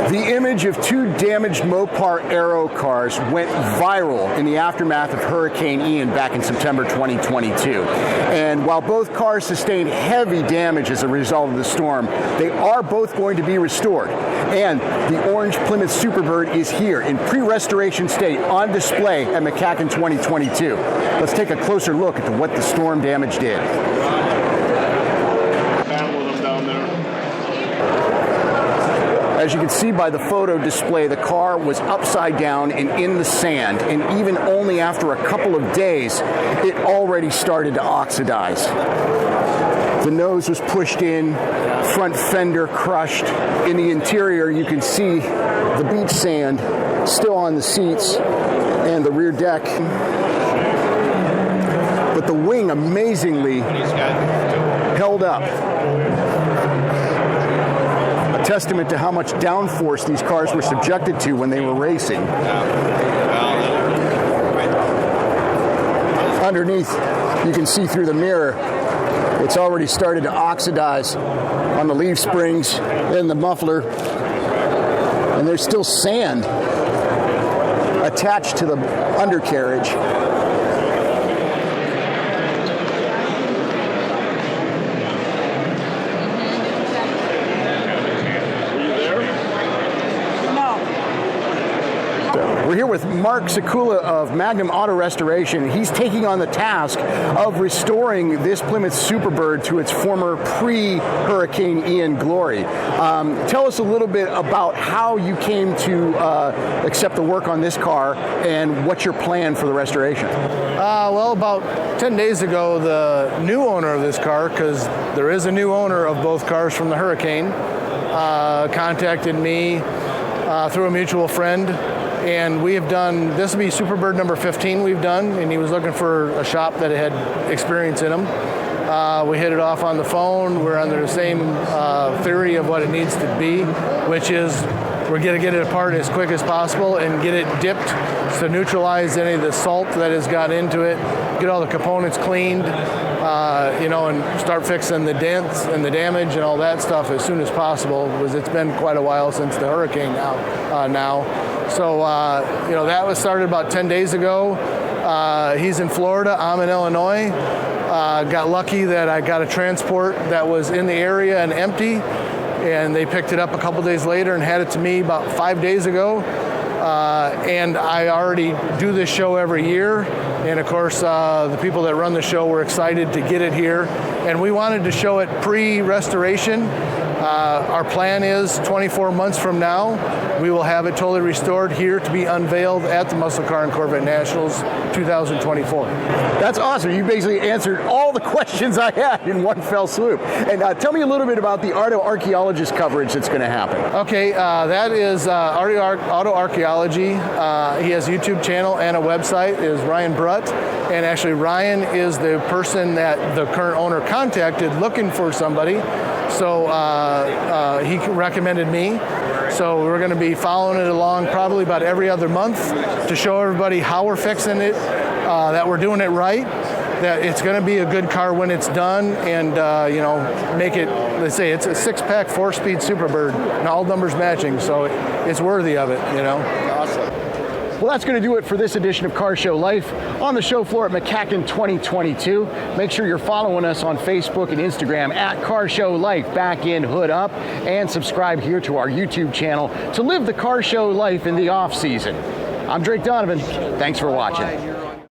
The image of two damaged Mopar Aero cars went viral in the aftermath of Hurricane Ian back in September 2022. And while both cars sustained heavy damage as a result of the storm, they are both going to be restored. And the orange Plymouth Superbird is here in pre-restoration state on display at MCACN 2022. Let's take a closer look at what the storm damage did. As you can see by the photo display, the car was upside down and in the sand, and even only after a couple of days, it already started to oxidize. The nose was pushed in, front fender crushed. In the interior, you can see the beach sand still on the seats and the rear deck. But the wing amazingly held up. Testament to how much downforce these cars were subjected to when they were racing. Underneath, you can see through the mirror, it's already started to oxidize on the leaf springs and the muffler, and there's still sand attached to the undercarriage. We're here with Mark Sekula of Magnum Auto Restoration. He's taking on the task of restoring this Plymouth Superbird to its former pre-Hurricane Ian glory. Tell us a little bit about how you came to accept the work on this car and what's your plan for the restoration. Well, about 10 days ago, the new owner of this car, because there is a new owner of both cars from the hurricane, contacted me through a mutual friend. And we have done, this will be Superbird number 15 we've done, and he was looking for a shop that had experience in them. We hit it off on the phone. We're under the same theory of what it needs to be, which is we're going to get it apart as quick as possible and get it dipped to neutralize any of the salt that has got into it, get all the components cleaned, and start fixing the dents and the damage and all that stuff as soon as possible, because it's been quite a while since the hurricane now. So, that was started about 10 days ago. He's in Florida, I'm in Illinois. Got lucky that I got a transport that was in the area and empty, and they picked it up a couple days later and had it to me about 5 days ago. And I already do this show every year. And of course, the people that run the show were excited to get it here. And we wanted to show it pre-restoration. Our plan is 24 months from now, we will have it totally restored here to be unveiled at the Muscle Car and Corvette Nationals 2024. That's awesome. You basically answered all the questions I had in one fell swoop. And tell me a little bit about the Auto Archaeologist coverage that's going to happen. Okay, that is Auto Archaeology. He has a YouTube channel and a website, is Ryan Brutt. And actually Ryan is the person that the current owner contacted looking for somebody. So he recommended me. So we're going to be following it along probably about every other month to show everybody how we're fixing it, that we're doing it right, that it's going to be a good car when it's done, and make it, let's say it's a 6-pack 4-speed Superbird and all numbers matching, so it's worthy of it, Awesome. Well, that's going to do it for this edition of Car Show Life on the show floor at MCACN 2022. Make sure you're following us on Facebook and Instagram at Car Show Life, back in, hood up, and subscribe here to our YouTube channel to live the Car Show life in the off season. I'm Drake Donovan. Thanks for watching.